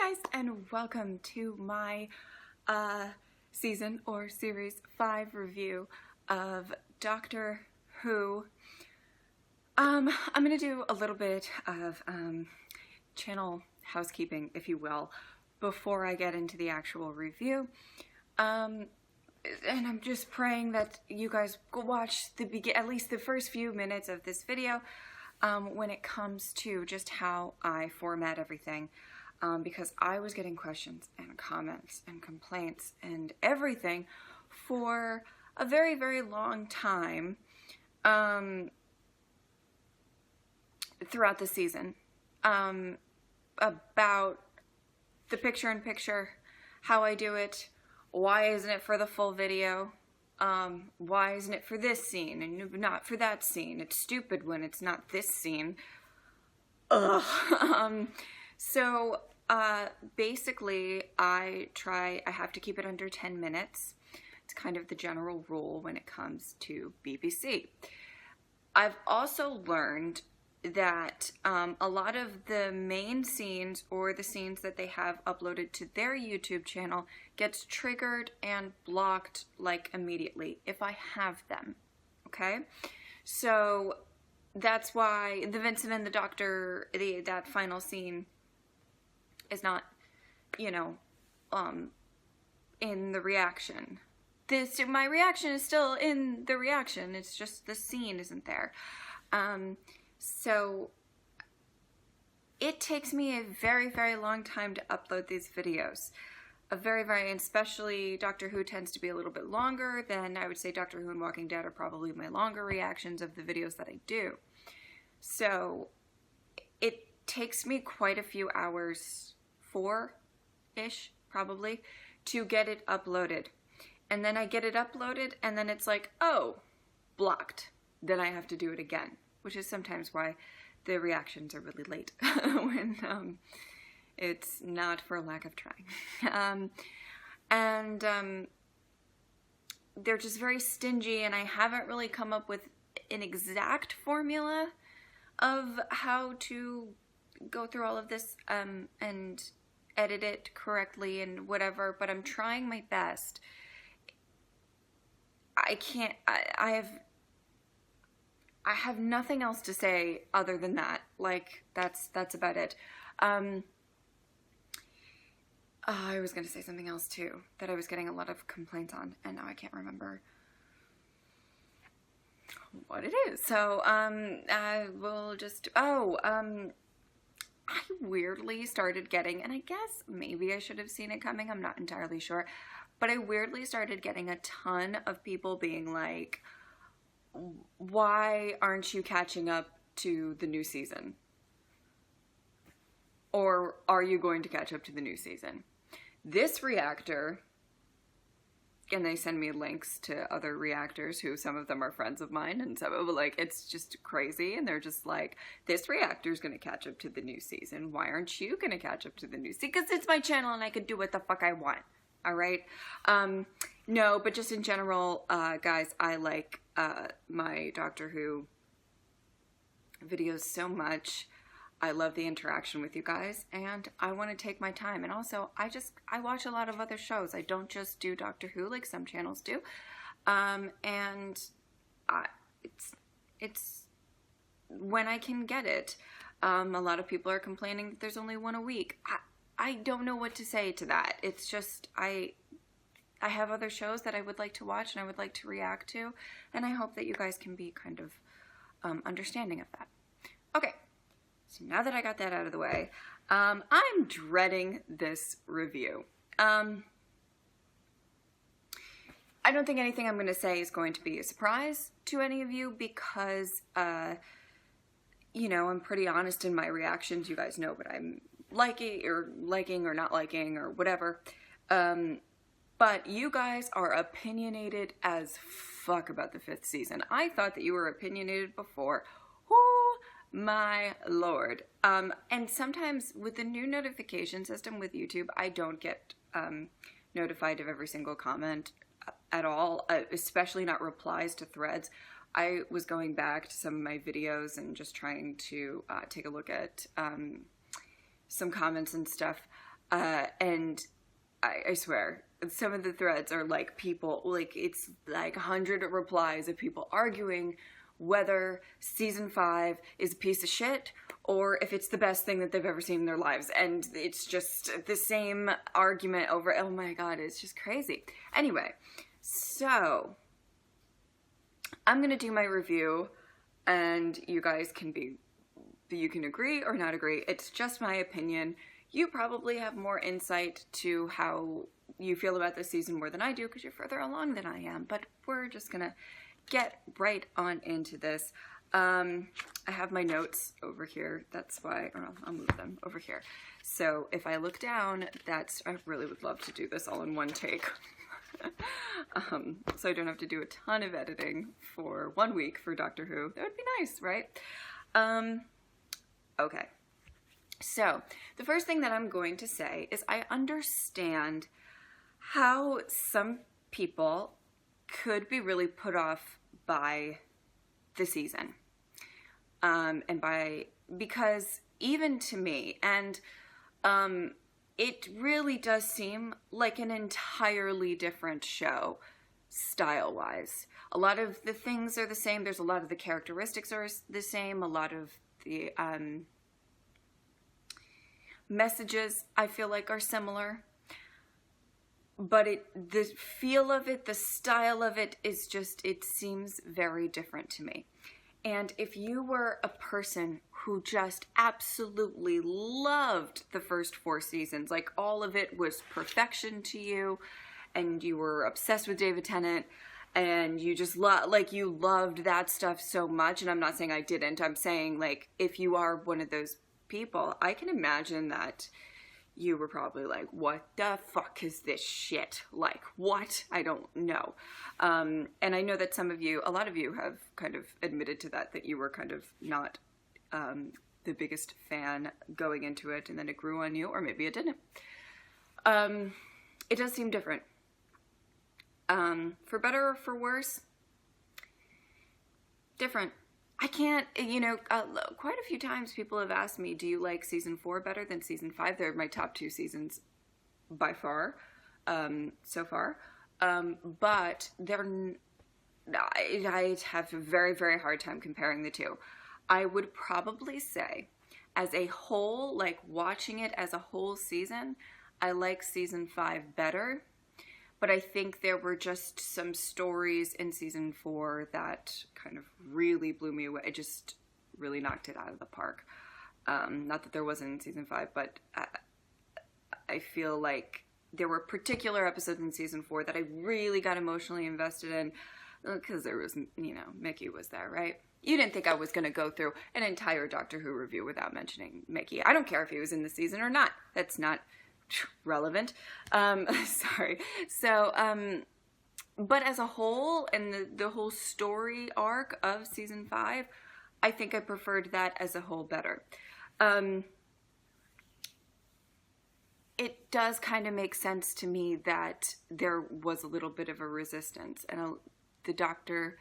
Hey guys, and welcome to my season or series 5 review of Doctor Who. I'm gonna do a little bit of channel housekeeping, if you will, before I get into the actual review. And I'm just praying that you guys go watch at least the first few minutes of this video when it comes to just how I format everything. Because I was getting questions and comments and complaints and everything for a very, very long time throughout the season about the picture-in-picture, how I do it, why isn't it for the full video, why isn't it for this scene and not for that scene, it's stupid when it's not this scene. Ugh. So basically I have to keep it under 10 minutes. It's kind of the general rule when it comes to BBC. I've also learned that a lot of the main scenes or the scenes that they have uploaded to their YouTube channel gets triggered and blocked like immediately if I have them, okay? So that's why the Vincent and the Doctor, that final scene is not, you know, in the reaction. My reaction is still in the reaction, it's just the scene isn't there. So it takes me a very, very long time to upload these videos. And especially Doctor Who tends to be a little bit longer than, I would say Doctor Who and Walking Dead are probably my longer reactions of the videos that I do. So it takes me quite a few hours, 4-ish probably, to get it uploaded. And then I get it uploaded and then it's like, oh, blocked. Then I have to do it again, which is sometimes why the reactions are really late when it's not for lack of trying. They're just very stingy, and I haven't really come up with an exact formula of how to go through all of this and edit it correctly and whatever, but I'm trying my best. I have nothing else to say other than that. Like, that's about it. I was going to say something else too that I was getting a lot of complaints on, and now I can't remember what it is. So, I will just, I weirdly started getting, and I guess maybe I should have seen it coming, I'm not entirely sure, but I weirdly started getting a ton of people being like, why aren't you catching up to the new season? Or are you going to catch up to the new season? This reactor, and they send me links to other reactors who, some of them are friends of mine, and some of them, like, it's just crazy, and they're just like, this reactor's gonna catch up to the new season. Why aren't you gonna catch up to the new season? Because it's my channel and I can do what the fuck I want, all right? No, but just in general, guys, I like my Doctor Who videos so much. I love the interaction with you guys, and I want to take my time. And also, I watch a lot of other shows. I don't just do Doctor Who like some channels do. It's when I can get it. A lot of people are complaining that there's only one a week. I don't know what to say to that. It's just, I have other shows that I would like to watch and I would like to react to, and I hope that you guys can be kind of understanding of that. Okay. So now that I got that out of the way, I'm dreading this review. I don't think anything I'm going to say is going to be a surprise to any of you because, you know, I'm pretty honest in my reactions. You guys know what I'm liking or not liking or whatever. But you guys are opinionated as fuck about the 5th season. I thought that you were opinionated before. My lord. And sometimes with the new notification system with YouTube, I don't get notified of every single comment at all, especially not replies to threads. I was going back to some of my videos and just trying to take a look at some comments and stuff. And I swear, some of the threads are like people, like it's like 100 replies of people arguing whether season 5 is a piece of shit or if it's the best thing that they've ever seen in their lives. And it's just the same argument over, oh my god, it's just crazy. Anyway, so I'm gonna do my review and you guys can you can agree or not agree. It's just my opinion. You probably have more insight to how you feel about this season more than I do because you're further along than I am, but we're just gonna get right on into this. I have my notes over here. That's why, or I'll move them over here. So if I look down, I really would love to do this all in one take. So I don't have to do a ton of editing for 1 week for Doctor Who. That would be nice, right? Okay. So the first thing that I'm going to say is I understand how some people could be really put off by the season. Because even to me, and it really does seem like an entirely different show style-wise. A lot of the things are the same. There's a lot of the characteristics are the same. A lot of the messages I feel like are similar. But the feel of it, the style of it is just, it seems very different to me. And if you were a person who just absolutely loved the first 4 seasons, like all of it was perfection to you, and you were obsessed with David Tennant, and you just you loved that stuff so much, and I'm not saying I didn't, I'm saying like if you are one of those people, I can imagine that you were probably like, what the fuck is this shit? Like, what? I don't know. And I know that a lot of you have kind of admitted to that you were kind of not the biggest fan going into it, and then it grew on you, or maybe it didn't. It does seem different. For better or for worse, different. I can't, quite a few times people have asked me, do you like season 4 better than season 5? They're my top 2 seasons by far, so far. But I have a very, very hard time comparing the two. I would probably say, as a whole, like watching it as a whole season, I like season 5 better. But I think there were just some stories in season 4 that kind of really blew me away. It just really knocked it out of the park. Not that there wasn't in season 5, but I feel like there were particular episodes in season 4 that I really got emotionally invested in because there was, Mickey was there, right? You didn't think I was going to go through an entire Doctor Who review without mentioning Mickey. I don't care if he was in the season or not. That's not relevant. Sorry. So, but as a whole, and the whole story arc of season 5, I think I preferred that as a whole better. It does kind of make sense to me that there was a little bit of a resistance, and the Doctor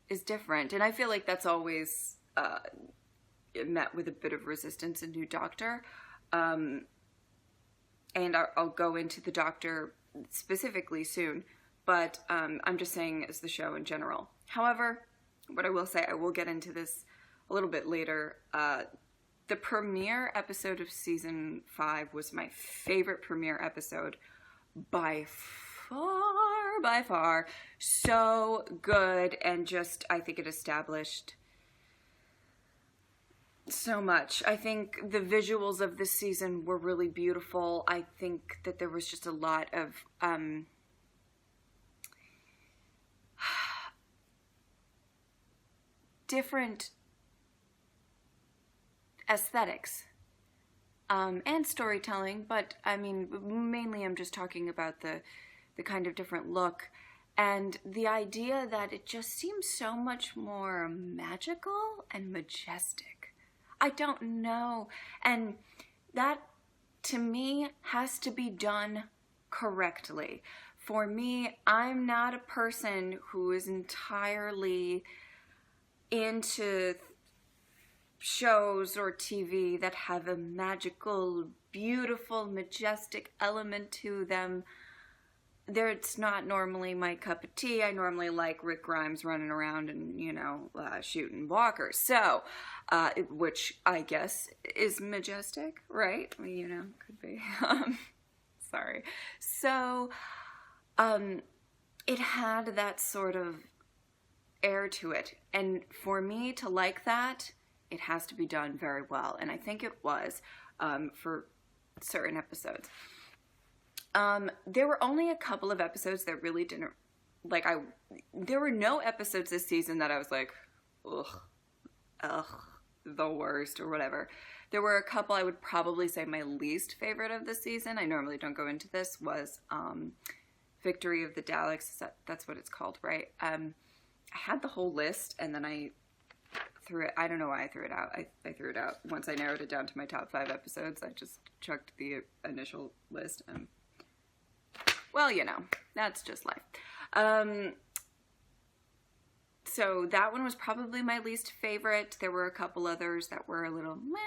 is different, and I feel like that's always met with a bit of resistance in New Doctor. And I'll go into the Doctor specifically soon, but I'm just saying as the show in general. However, what I will say, I will get into this a little bit later. The premiere episode of season 5 was my favorite premiere episode by far. So good, and just, I think it established so much. I think the visuals of this season were really beautiful. I think that there was just a lot of different aesthetics and storytelling, but I mean, mainly I'm just talking about the kind of different look and the idea that it just seems so much more magical and majestic. I don't know. And that, to me, has to be done correctly. For me, I'm not a person who is entirely into shows or TV that have a magical, beautiful, majestic element to them, it's not normally my cup of tea. I normally like Rick Grimes running around and, shooting walkers. So, which I guess is majestic, right? Could be. Sorry. So, it had that sort of air to it. And for me to like that, it has to be done very well. And I think it was, for certain episodes. There were only a couple of episodes that really didn't, there were no episodes this season that I was like, ugh, the worst or whatever. There were a couple I would probably say my least favorite of the season. I normally don't go into this, was, Victory of the Daleks. That's what it's called, right? I had the whole list and then I threw it. I don't know why I threw it out. I threw it out. Once I narrowed it down to my top 5 episodes, I just chucked the initial list and, well, that's just life. So that one was probably my least favorite. There were a couple others that were a little meh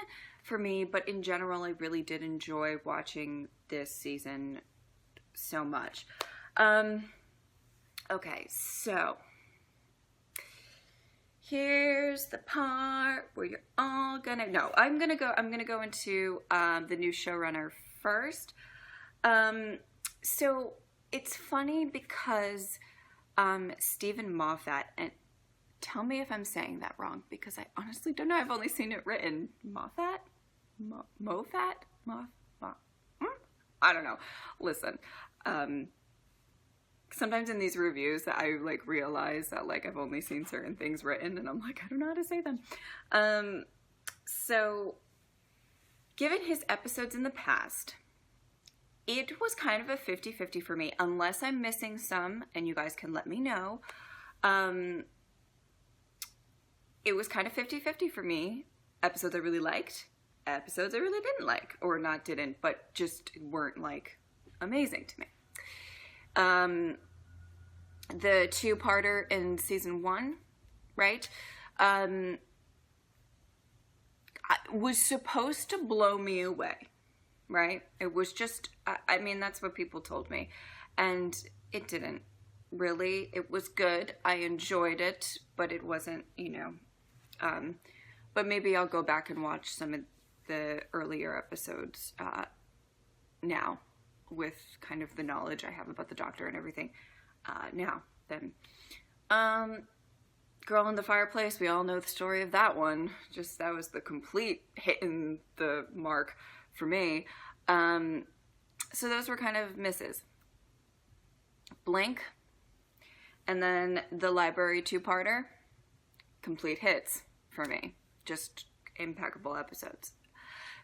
for me, but in general, I really did enjoy watching this season so much. Okay, so here's the part where you're all gonna, no, I'm gonna go into, the new showrunner first. So it's funny because, Stephen Moffat, and tell me if I'm saying that wrong, because I honestly don't know. I've only seen it written Moffat? Moffat? I don't know. Listen, sometimes in these reviews that I realize that I've only seen certain things written and I'm like, I don't know how to say them. So given his episodes in the past, it was kind of a 50-50 for me, unless I'm missing some, and you guys can let me know. It was kind of 50-50 for me. Episodes I really liked, episodes I really didn't like, or not didn't, but just weren't amazing to me. The 2-parter in season 1, right, was supposed to blow me away, right? It was just, I mean, that's what people told me, and it didn't really. It was good. I enjoyed it, but it wasn't, but maybe I'll go back and watch some of the earlier episodes now, with kind of the knowledge I have about the Doctor and everything now. Then, Girl in the Fireplace, we all know the story of that one. Just, that was the complete hitting the mark for me. So those were kind of misses. Blink, and then the Library 2-parter, complete hits for me. Just impeccable episodes.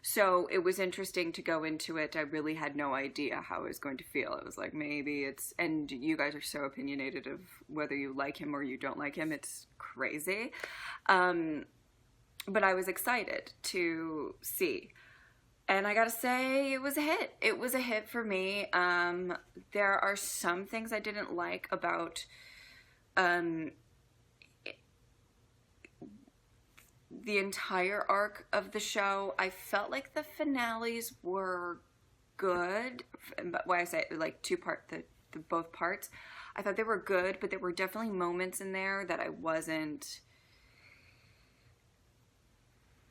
So it was interesting to go into it. I really had no idea how I was going to feel. It was like, maybe it's, and you guys are so opinionated of whether you like him or you don't like him. It's crazy. But I was excited to see. And I gotta say, it was a hit. It was a hit for me. There are some things I didn't like about the entire arc of the show. I felt like the finales were good, but when I say both parts, I thought they were good, but there were definitely moments in there that I wasn't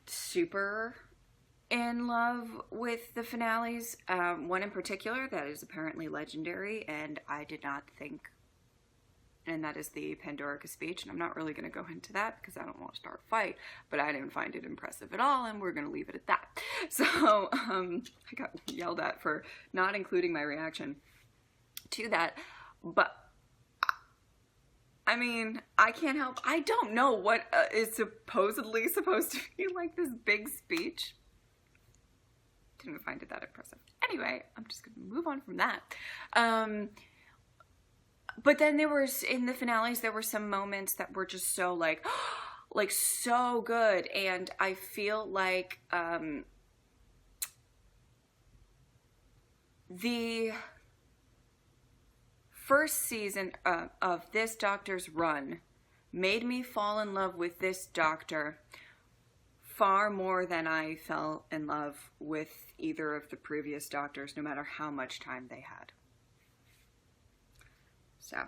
super in love with the finales. One in particular that is apparently legendary, and I did not think, and that is the Pandorica speech, and I'm not really going to go into that because I don't want to start a fight, but I didn't find it impressive at all, and we're going to leave it at that. So, I got yelled at for not including my reaction to that, but, I mean, I can't help, I don't know what is supposedly supposed to be this big speech. Didn't find it that impressive. Anyway, I'm just going to move on from that. But then in the finales, there were some moments that were just so so good. And I feel like, the first season of this Doctor's run made me fall in love with this Doctor far more than I fell in love with either of the previous doctors, no matter how much time they had. So,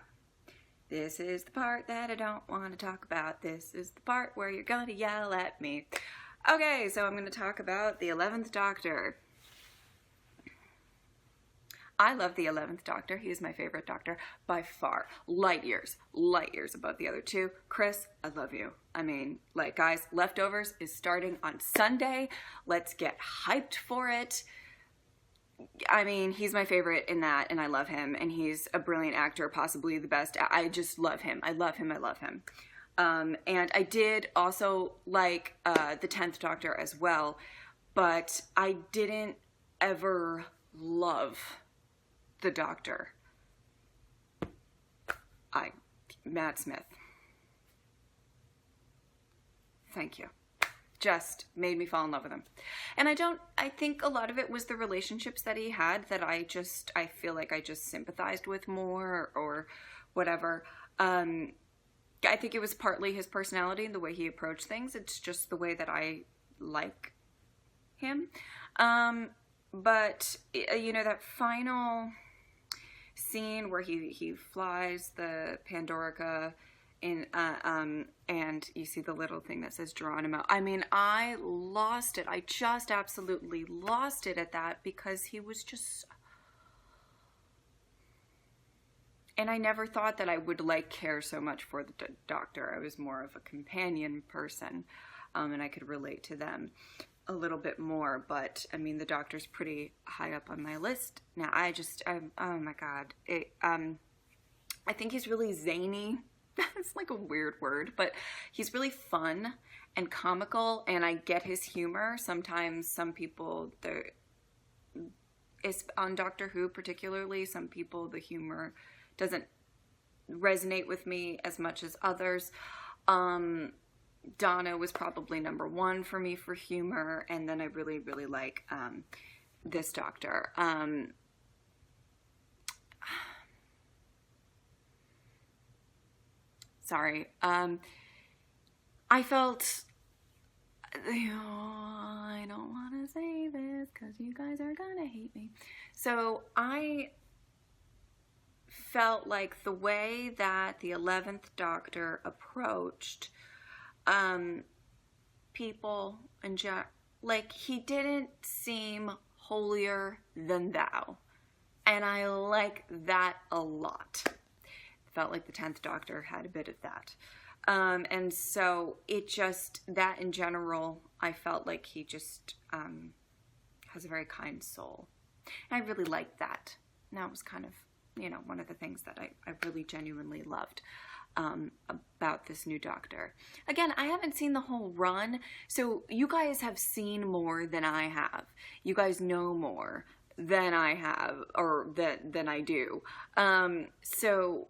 this is the part that I don't want to talk about. This is the part where you're gonna yell at me. Okay, so I'm gonna talk about the 11th Doctor. I love the 11th Doctor. He is my favorite Doctor by far. Light years above the other two. Chris, I love you. I mean, like, guys, Leftovers is starting on Sunday. Let's get hyped for it. I mean, he's my favorite in that, and I love him, and he's a brilliant actor, possibly the best. I just love him. I love him. And I did also like the 10th Doctor as well, but I didn't ever love the Doctor. Matt Smith. Thank you. Just made me fall in love with him. And I think a lot of it was the relationships that he had that I feel like I just sympathized with more or whatever. I think it was partly his personality and the way he approached things. It's just the way that I like him. But, you know, that final scene where he flies the Pandorica in, and you see the little thing that says Geronimo. I mean, I lost it. I just absolutely lost it at that because he was just... And I never thought that I would, like, care so much for the Doctor. I was more of a companion person, and I could relate to them a little bit more. But, I mean, the Doctor's pretty high up on my list. Now, oh my God. I think he's really zany. It's like a weird word, but he's really fun and comical, and I get his humor. Sometimes some people, on Doctor Who particularly, some people, the humor doesn't resonate with me as much as others. Donna was probably number one for me for humor, and then I really, really like this Doctor. Sorry. I felt... I don't want to say this because you guys are gonna hate me. So I felt like the way that the 11th Doctor approached people and like, he didn't seem holier than thou, and I like that a lot. Felt like the 10th Doctor had a bit of that. And so it just, that in general, I felt like he just has a very kind soul. And I really liked that. And that was kind of, you know, one of the things that I really genuinely loved about this new Doctor. Again, I haven't seen the whole run, so you guys have seen more than I have. You guys know more than I have, or than I do. So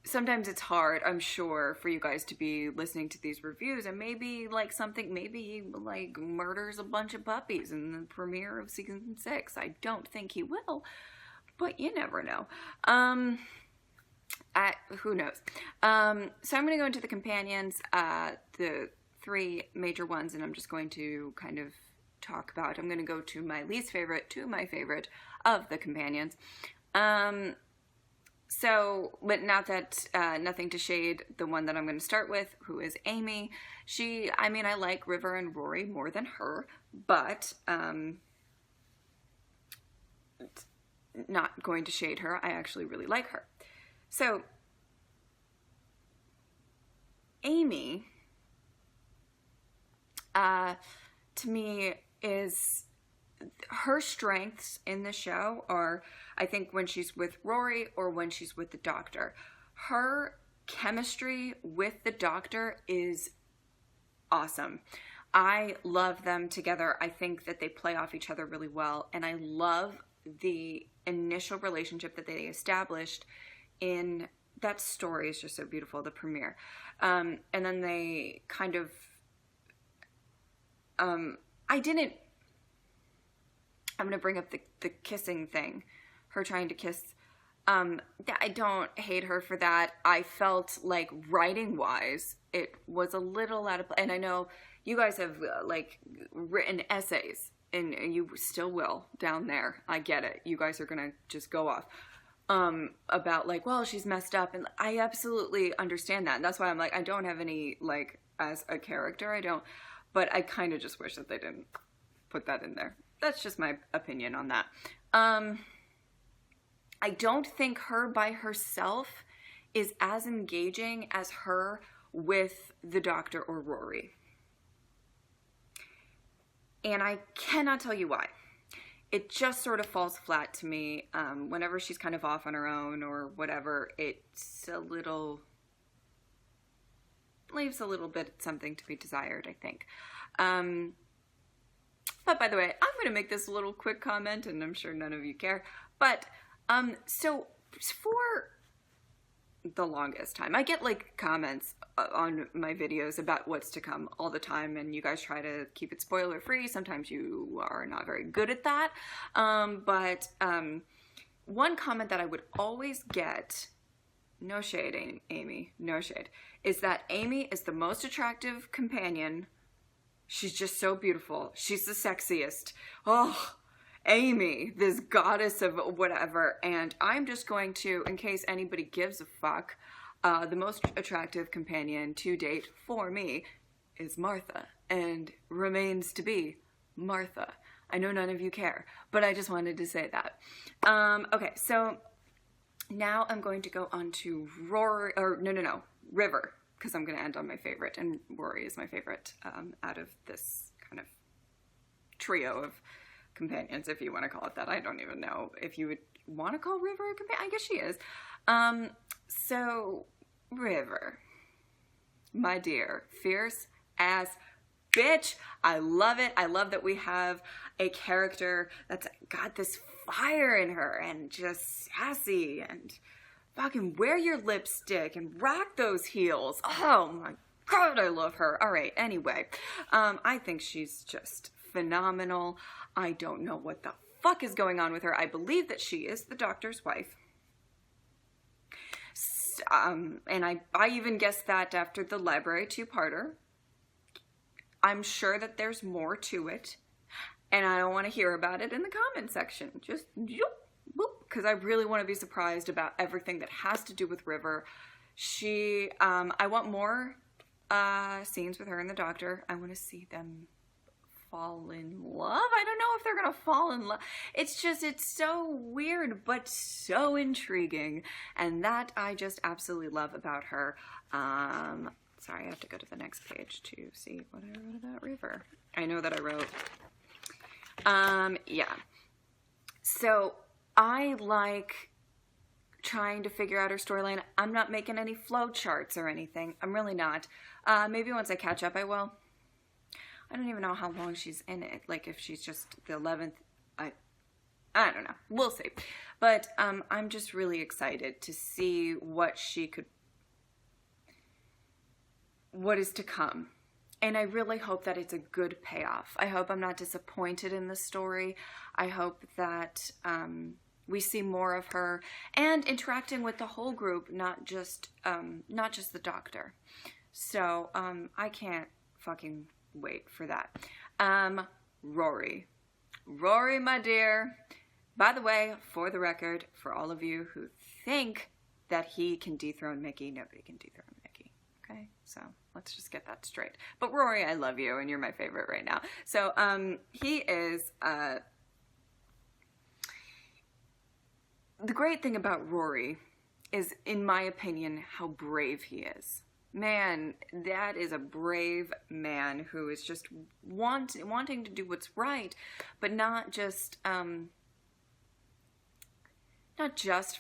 sometimes it's hard, I'm sure, for you guys to be listening to these reviews, and maybe he like murders a bunch of puppies in the premiere of season 6. I don't think he will, but you never know. Who knows? So I'm going to go into the companions, the 3 major ones, and I'm just going to kind of talk about, I'm going to go to my least favorite to my favorite of the companions. So, but not that, nothing to shade the one that I'm going to start with, who is Amy. I mean, I like River and Rory more than her, but, not going to shade her. I actually really like her. So, Amy, to me, is... her strengths in the show are, I think, when she's with Rory or when she's with the Doctor. Her chemistry with the Doctor is awesome. I love them together. I think that they play off each other really well, and I love the initial relationship that they established in that story. Is just so beautiful, the premiere. And then they kind of, I'm going to bring up the kissing thing, her trying to kiss. I don't hate her for that. I felt like writing-wise, it was a little out of place. And I know You guys have like written essays, and you still will down there. I get it. You guys are gonna just go off about like, well, she's messed up, and I absolutely understand that. And that's why I'm like, I don't have any like as a character, I don't, but I kind of just wish that they didn't put that in there. That's just my opinion on that. I don't think her by herself is as engaging as her with the Doctor or Rory. And I cannot tell you why. It just sort of falls flat to me. Whenever she's kind of off on her own or whatever, it's a little, leaves a little bit something to be desired, I think. But by the way, I'm going to make this little quick comment, and I'm sure none of you care. But, so for the longest time, I get like comments on my videos about what's to come all the time, and you guys try to keep it spoiler free. Sometimes you are not very good at that. But one comment that I would always get, no shade, Amy, no shade, is that Amy is the most attractive companion. She's just so beautiful. She's the sexiest. Oh, Amy, this goddess of whatever. And I'm just going to, in case anybody gives a fuck, the most attractive companion to date for me is Martha, and remains to be Martha. I know none of you care, but I just wanted to say that. Okay, so now I'm going to go on to Rory, or no, River, because I'm going to end on my favorite, and Rory is my favorite out of this kind of trio of companions, if you want to call it that. I don't even know if you would want to call River a companion. I guess she is. So, River, my dear, fierce ass bitch. I love it. I love that we have a character that's got this fire in her, and just sassy, and fucking wear your lipstick and rock those heels. Oh my God, I love her. All right, anyway, I think she's just phenomenal. I don't know what the fuck is going on with her. I believe that she is the Doctor's wife. And I even guessed that after the Library two-parter. I'm sure that there's more to it, and I don't want to hear about it in the comment section. Just, because I really want to be surprised about everything that has to do with River. She, I want more scenes with her and the Doctor. I want to see them fall in love. I don't know if they're gonna fall in love. It's just, it's so weird, but so intriguing. And that I just absolutely love about her. Sorry, I have to go to the next page to see what I wrote about River. I know that I wrote, yeah. So I like trying to figure out her storyline. I'm not making any flow charts or anything. I'm really not. Maybe once I catch up, I will. I don't even know how long she's in it. Like, if she's just the 11th, I don't know. We'll see. But I'm just really excited to see what is to come. And I really hope that it's a good payoff. I hope I'm not disappointed in the story. I hope that we see more of her and interacting with the whole group, not just the Doctor. So I can't fucking wait for that. Rory, my dear. By the way, for the record, for all of you who think that he can dethrone Mickey, nobody can dethrone Mickey. Okay, so let's just get that straight. But Rory, I love you, and you're my favorite right now. So he is. The great thing about Rory is, in my opinion, how brave he is. Man, that is a brave man who is just wanting to do what's right, but not just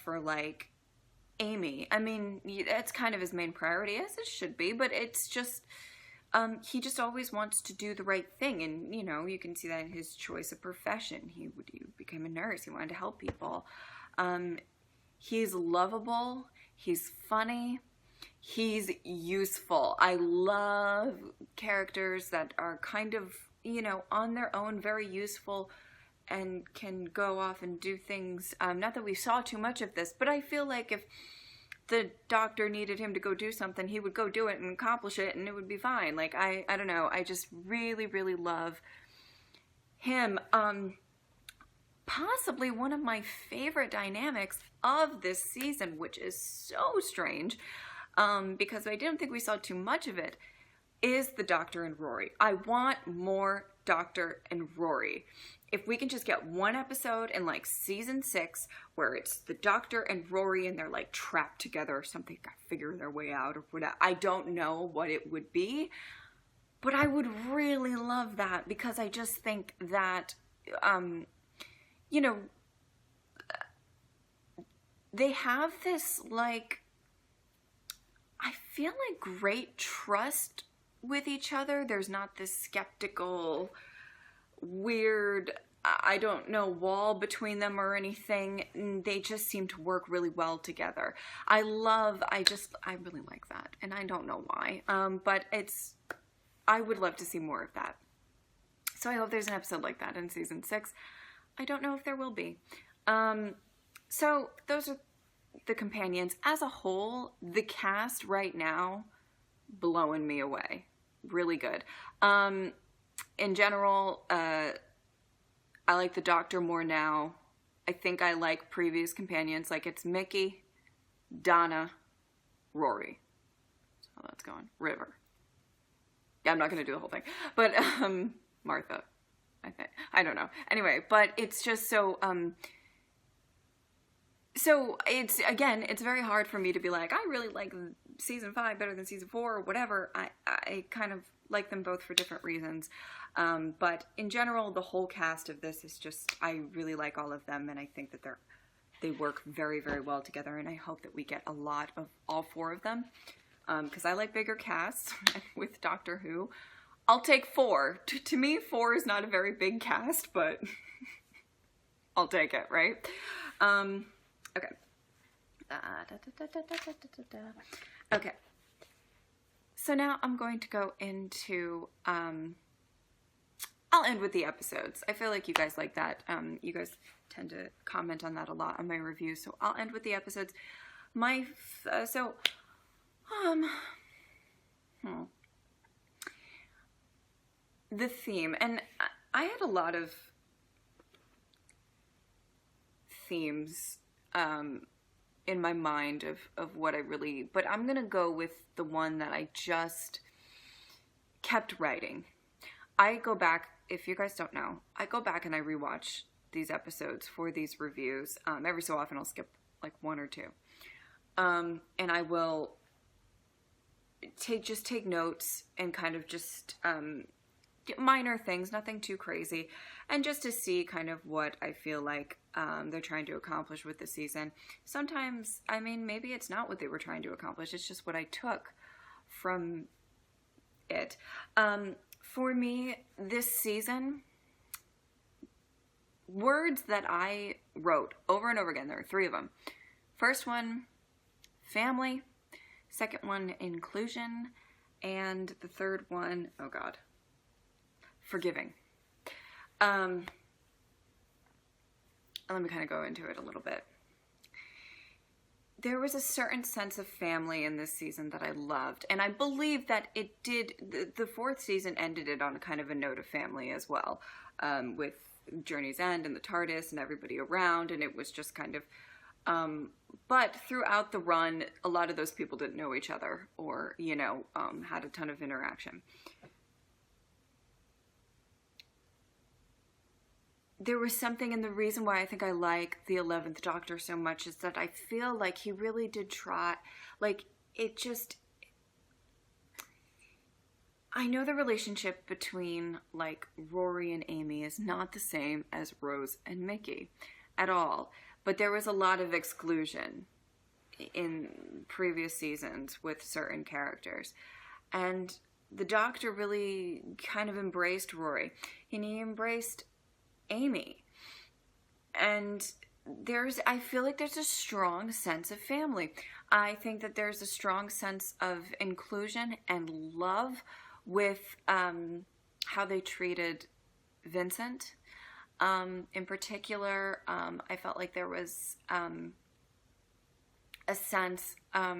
for, like, Amy. I mean, that's kind of his main priority, as it should be, but it's just, he just always wants to do the right thing, and, you know, you can see that in his choice of profession. He became a nurse. He wanted to help people. He's lovable. He's funny. He's useful. I love characters that are kind of, you know, on their own, very useful, and can go off and do things. Not that we saw too much of this, but I feel like if the doctor needed him to go do something, he would go do it and accomplish it, and it would be fine. Like, I don't know, I just really, really love him. Possibly one of my favorite dynamics of this season, which is so strange, because I didn't think we saw too much of it, is the Doctor and Rory. I want more Doctor and Rory. If we can just get one episode in like season 6 where it's the Doctor and Rory and they're like trapped together or something, got to figure their way out or whatever. I don't know what it would be, but I would really love that, because I just think that, you know, they have this, like, I feel like great trust with each other. There's not this skeptical, weird, I don't know, wall between them or anything. They just seem to work really well together. I really like that, and I don't know why, but I would love to see more of that. So I hope there's an episode like that in season 6. I don't know if there will be. So those are the companions. As a whole, the cast right now, blowing me away. Really good. In general, I like the Doctor more now. I think I like previous companions. Like, it's Mickey, Donna, Rory. That's how that's going. River. Yeah, I'm not going to do the whole thing. But Martha, I think. I don't know. Anyway, but it's just so... So it's very hard for me to be like, I really like season 5 better than season 4 or whatever. I kind of like them both for different reasons. But in general, the whole cast of this is just, I really like all of them, and I think that they work very, very well together, and I hope that we get a lot of all 4 of them, because I like bigger casts with Doctor Who. I'll take 4. To me, 4 is not a very big cast, but I'll take it, right? Okay. Okay. So now I'm going to go into, I'll end with the episodes. I feel like you guys like that. You guys tend to comment on that a lot on my reviews, so I'll end with the episodes. The theme, and I had a lot of themes in my mind of what I really, but I'm gonna go with the one that I just kept writing. I go back, if you guys don't know, I go back and I rewatch these episodes for these reviews. Every so often I'll skip like 1 or 2. And I will take notes and kind of just minor things, nothing too crazy, and just to see kind of what I feel like they're trying to accomplish with the season. Sometimes, I mean, maybe it's not what they were trying to accomplish, it's just what I took from it. For me, this season, words that I wrote over and over again, there are 3 of them. First one, family. Second one, inclusion. And the third one, oh God, forgiving. Let me kind of go into it a little bit. There was a certain sense of family in this season that I loved, and I believe that it did, the 4th season ended it on kind of a note of family as well, with Journey's End and the TARDIS and everybody around, and it was just kind of, but throughout the run, a lot of those people didn't know each other or, you know, had a ton of interaction. There was something, and the reason why I think I like the 11th Doctor so much is that I feel like he really did try, like, it just, I know the relationship between, like, Rory and Amy is not the same as Rose and Mickey at all, but there was a lot of exclusion in previous seasons with certain characters, and the Doctor really kind of embraced Rory, and he embraced Amy, and I feel like there's a strong sense of family. I think that there's a strong sense of inclusion and love with how they treated Vincent. In particular, I felt like there was a sense, a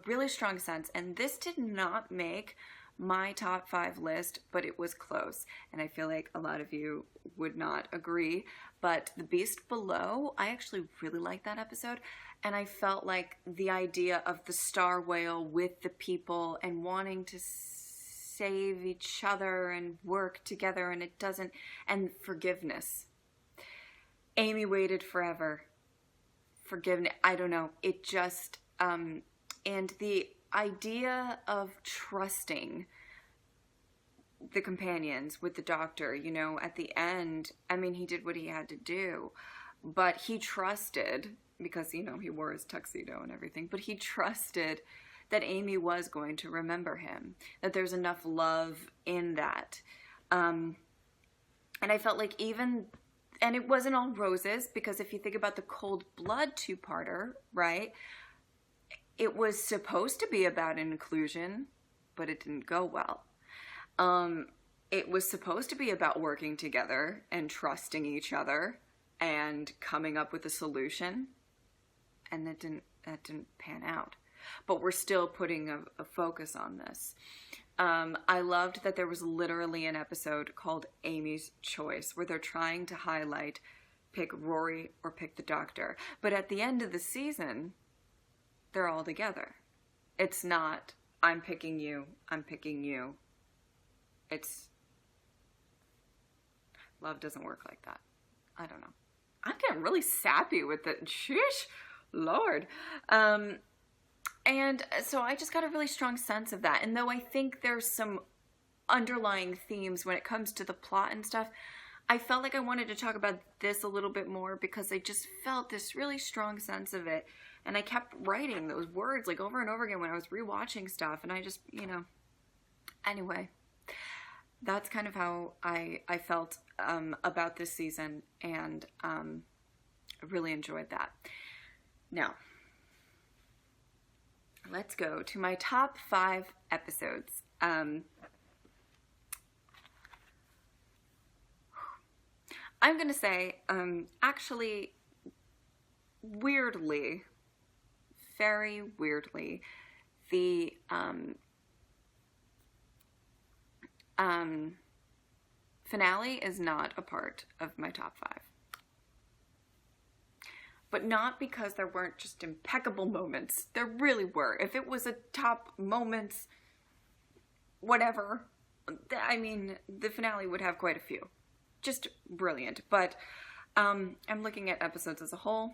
really strong sense. And this did not make my top 5 list, but it was close. And I feel like a lot of you would not agree. But The Beast Below, I actually really liked that episode. And I felt like the idea of the star whale with the people and wanting to save each other and work together, and it doesn't, and forgiveness. Amy waited forever. Forgiveness, I don't know. It just, and the idea of trusting the companions with the doctor, you know, at the end, I mean, he did what he had to do, but he trusted, because, you know, he wore his tuxedo and everything, but he trusted that Amy was going to remember him, that there's enough love in that. And I felt like even, and it wasn't all roses, because if you think about the Cold Blood 2-parter, right, it was supposed to be about inclusion, but it didn't go well. It was supposed to be about working together and trusting each other and coming up with a solution, and that didn't pan out. But we're still putting a focus on this. I loved that there was literally an episode called Amy's Choice, where they're trying to highlight pick Rory or pick the doctor. But at the end of the season, they're all together. It's not, I'm picking you, I'm picking you. It's, love doesn't work like that. I don't know. I'm getting really sappy with it. Sheesh, Lord. And so I just got a really strong sense of that. And though I think there's some underlying themes when it comes to the plot and stuff, I felt like I wanted to talk about this a little bit more because I just felt this really strong sense of it. And I kept writing those words like over and over again when I was rewatching stuff. And I just, you know, anyway, that's kind of how I felt about this season. And I really enjoyed that. Now, let's go to my top 5 episodes. I'm going to say, actually, weirdly, very weirdly, the finale is not a part of my top 5. But not because there weren't just impeccable moments. There really were. If it was a top moments, whatever, I mean, the finale would have quite a few. Just brilliant. But I'm looking at episodes as a whole.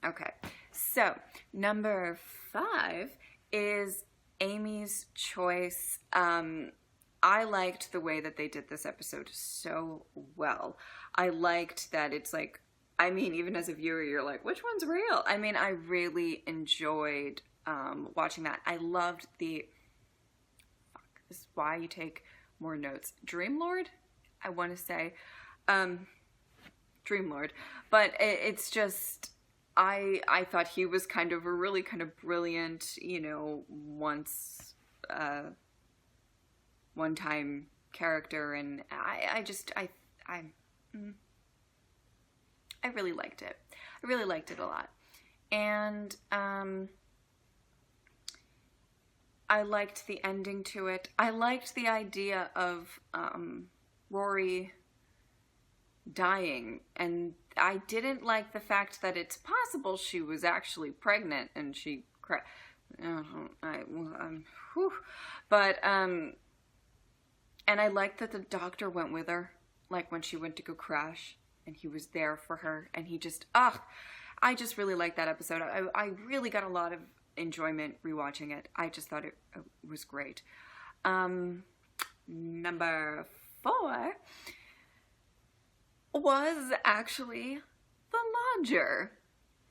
Okay, so number 5 is Amy's Choice. I liked the way that they did this episode so well. I liked that it's like, I mean, even as a viewer, you're like, which one's real? I mean, I really enjoyed watching that. I loved the, this is why you take more notes. Dream Lord, I want to say. Dream Lord. But it's just, I thought he was kind of a really kind of brilliant, you know, one-time character. And I really liked it. I really liked it a lot. And I liked the ending to it. I liked the idea of Rory dying. And I didn't like the fact that it's possible she was actually pregnant and she but and I liked that the doctor went with her, like when she went to go crash. And he was there for her, and he just, I just really liked that episode. I really got a lot of enjoyment rewatching it. I just thought it was great. Number 4 was actually The Lodger.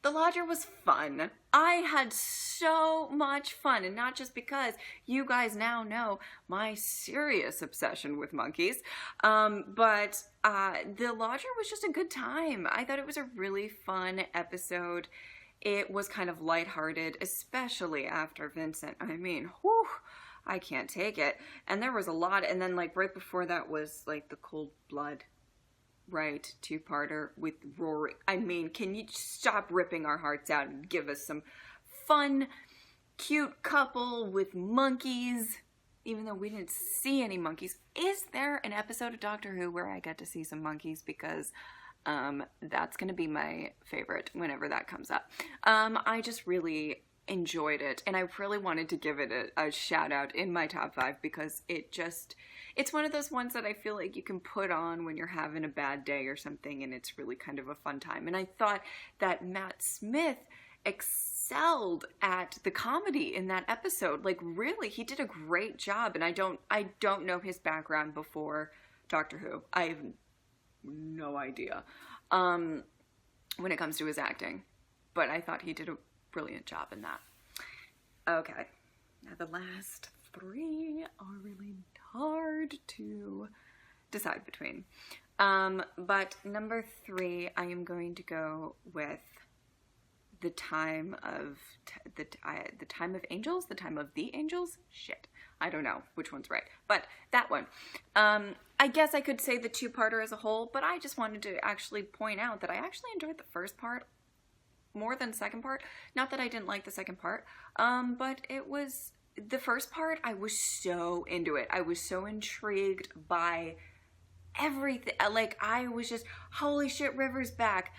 The Lodger was fun. I had so much fun, and not just because you guys now know my serious obsession with monkeys, but The Lodger was just a good time. I thought it was a really fun episode. It was kind of lighthearted, especially after Vincent. I mean, whew, I can't take it. And there was a lot, and then like right before that was like the Cold Blood, right, 2-parter with Rory. I mean, can you stop ripping our hearts out and give us some fun, cute couple with monkeys, even though we didn't see any monkeys. Is there an episode of Doctor Who where I get to see some monkeys? Because that's going to be my favorite whenever that comes up. I just really enjoyed it, and I really wanted to give it a shout out in my top 5 because it's one of those ones that I feel like you can put on when you're having a bad day or something, and it's really kind of a fun time. And I thought that Matt Smith excelled at the comedy in that episode. Like, really, he did a great job, and I don't know his background before Doctor Who. I have no idea when it comes to his acting, but I thought he did a brilliant job in that. Okay, now the last 3 are really hard to decide between. But number 3, I am going to go with the time of the time of angels, the time of the angels. Shit, I don't know which one's right, but that one. I guess I could say the 2-parter as a whole, but I just wanted to actually point out that I actually enjoyed the first part more than the second part. Not that I didn't like the second part, but it was the first part. I was so into it. I was so intrigued by everything. Like, I was just, holy shit, River's back.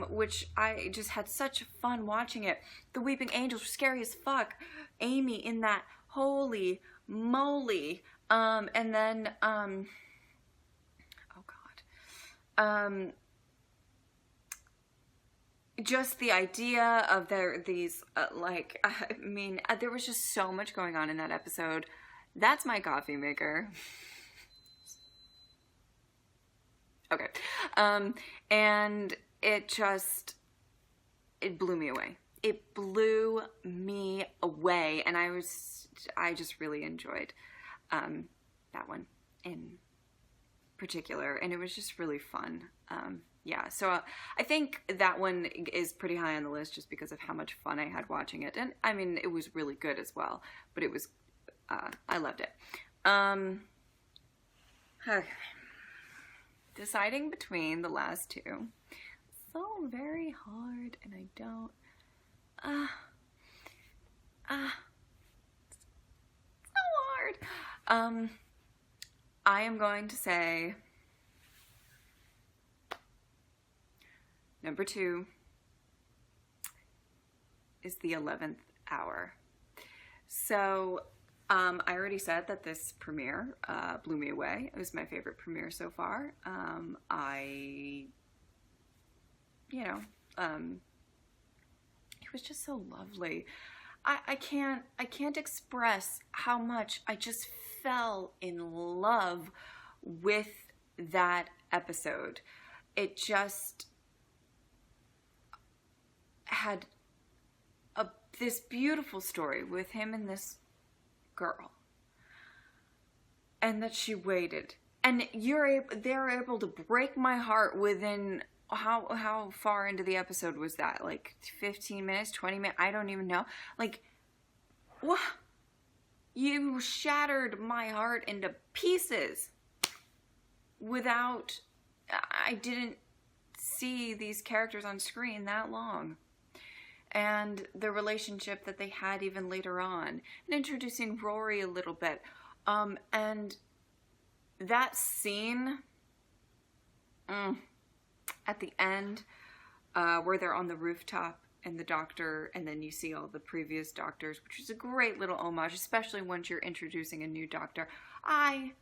Which I just had such fun watching it. The Weeping Angels were scary as fuck. Amy in that, holy moly. And then, oh God. Just the idea of these, like, I mean, there was just so much going on in that episode. That's my coffee maker. Okay. And it blew me away. It blew me away, and I just really enjoyed that one in particular, and it was just really fun. Yeah, so I think that one is pretty high on the list just because of how much fun I had watching it, and I mean, it was really good as well, but it was, I loved it. Okay. Deciding between the last 2. So very hard, and I don't, so hard. I am going to say number 2 is the 11th hour. So, I already said that this premiere blew me away. It was my favorite premiere so far. It was just so lovely. I can't express how much I just fell in love with that episode. It just had this beautiful story with him and this girl, and that she waited, and they're able to break my heart within how far into the episode was that? Like 15 minutes, 20 minutes? I don't even know. Like, what? You shattered my heart into pieces without, I didn't see these characters on screen that long. And the relationship that they had even later on, and introducing Rory a little bit. And that scene at the end where they're on the rooftop and the doctor, and then you see all the previous doctors, which is a great little homage, especially once you're introducing a new doctor. I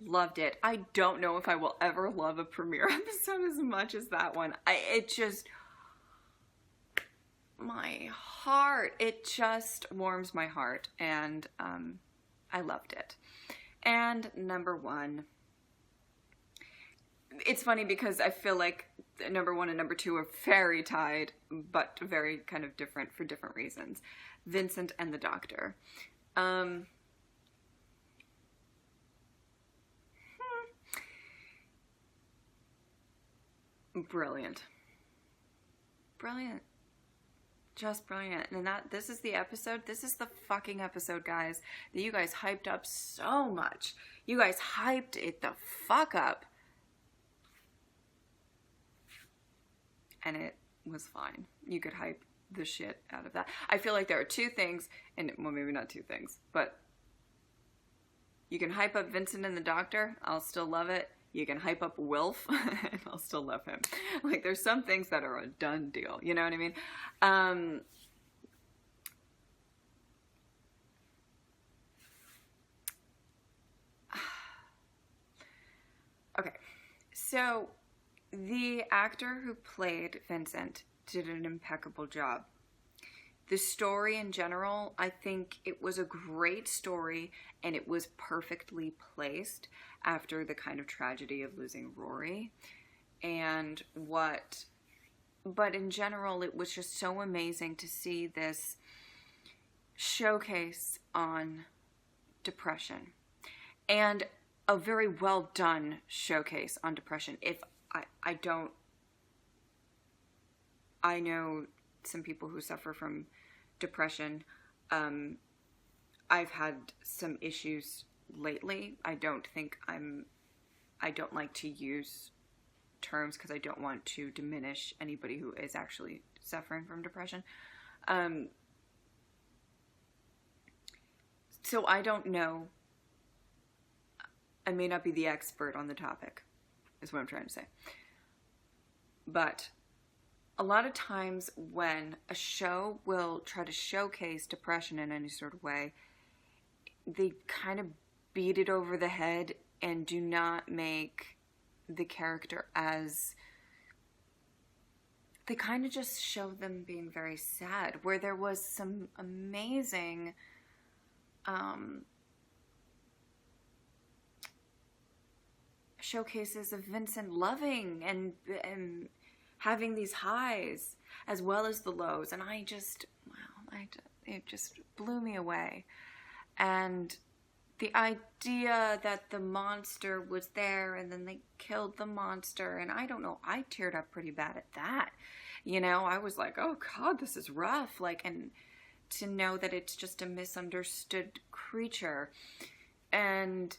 loved it. I don't know if I will ever love a premiere episode as much as that one. It just... my heart, it just warms my heart, and I loved it. And number 1, it's funny because I feel like number 1 and number 2 are very tied, but very kind of different for different reasons. Vincent and the Doctor. Brilliant. Brilliant. Just brilliant. And this is the episode, this is the fucking episode, guys, that you guys hyped up so much. You guys hyped it the fuck up. And it was fine. You could hype the shit out of that. I feel like there are two things, and well, maybe not two things, but you can hype up Vincent and the Doctor, I'll still love it. You can hype up Wilf, and I'll still love him. Like, there's some things that are a done deal, you know what I mean? Okay, so the actor who played Vincent did an impeccable job. The story in general, I think it was a great story, and it was perfectly placed after the kind of tragedy of losing Rory. But in general, it was just so amazing to see this showcase on depression, and a very well done showcase on depression. If I know some people who suffer from depression. I've had some issues lately. I don't like to use terms because I don't want to diminish anybody who is actually suffering from depression. So I don't know. I may not be the expert on the topic, is what I'm trying to say. But a lot of times when a show will try to showcase depression in any sort of way, they kind of beat it over the head and do not make the character as... They kind of just show them being very sad, where there was some amazing showcases of Vincent loving and having these highs as well as the lows, and it just blew me away. And the idea that the monster was there and then they killed the monster, and I don't know, I teared up pretty bad at that. You know, I was like, oh God, this is rough. Like, and to know that it's just a misunderstood creature. And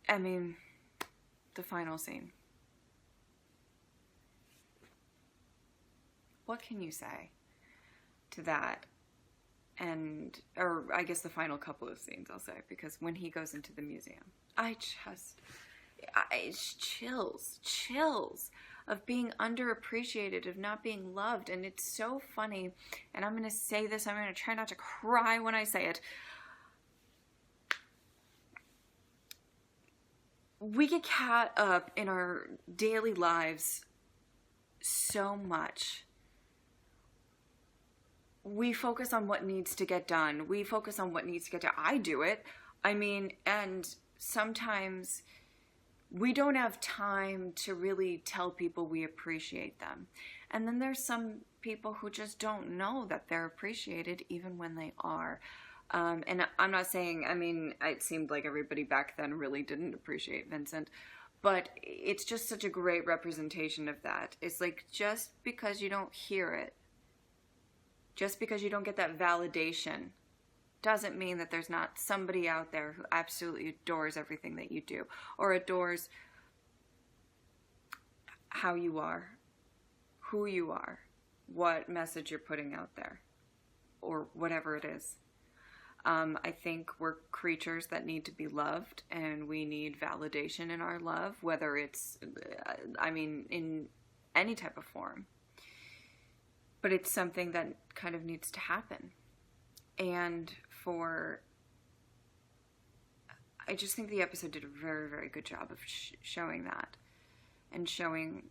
I mean, the final scene. What can you say to that? Or I guess the final couple of scenes, I'll say, because when he goes into the museum, it's chills of being underappreciated, of not being loved. And it's so funny, and I'm going to say this, I'm going to try not to cry when I say it. We get caught up in our daily lives so much. We focus on what needs to get done. We focus on what needs to get done. I do it. I mean, and sometimes we don't have time to really tell people we appreciate them. And then there's some people who just don't know that they're appreciated even when they are. And I'm not saying, I mean, it seemed like everybody back then really didn't appreciate Vincent, but it's just such a great representation of that. It's like, just because you don't hear it, just because you don't get that validation, doesn't mean that there's not somebody out there who absolutely adores everything that you do, or adores how you are, who you are, what message you're putting out there, or whatever it is. I think we're creatures that need to be loved, and we need validation in our love, whether it's, in any type of form. But it's something that kind of needs to happen. And I just think the episode did a very, very good job of showing that, and showing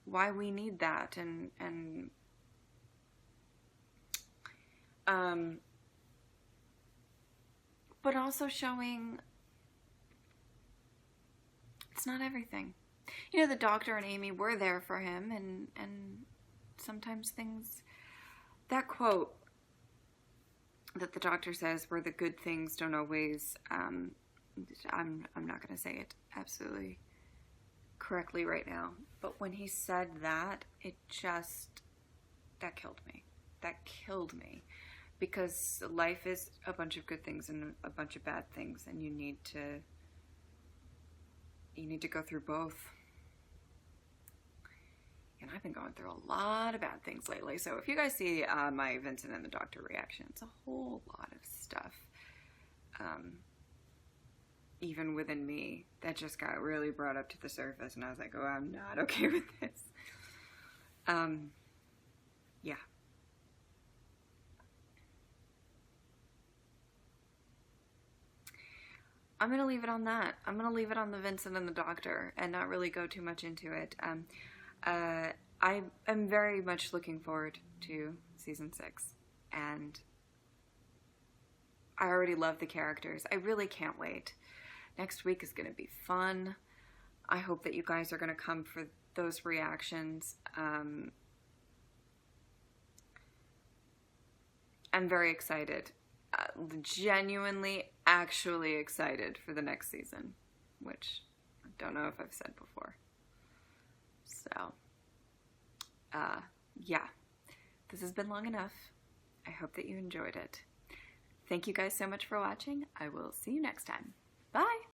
why we need that, but also showing it's not everything. You know, the Doctor and Amy were there for him, and sometimes things, that quote that the Doctor says, where the good things don't always, I'm not going to say it absolutely correctly right now, but when he said that, that killed me. That killed me. Because life is a bunch of good things and a bunch of bad things, and you need to go through both. And I've been going through a lot of bad things lately. So if you guys see my Vincent and the Doctor reaction, it's a whole lot of stuff, even within me, that just got really brought up to the surface. And I was like, oh, I'm not okay with this. Yeah. I'm going to leave it on that. I'm going to leave it on the Vincent and the Doctor and not really go too much into it. I am very much looking forward to season 6, and I already love the characters. I really can't wait. Next week is going to be fun. I hope that you guys are going to come for those reactions. I'm very excited. Genuinely, actually excited for the next season, which I don't know if I've said before. So, yeah, this has been long enough. I hope that you enjoyed it. Thank you guys so much for watching. I will see you next time. Bye!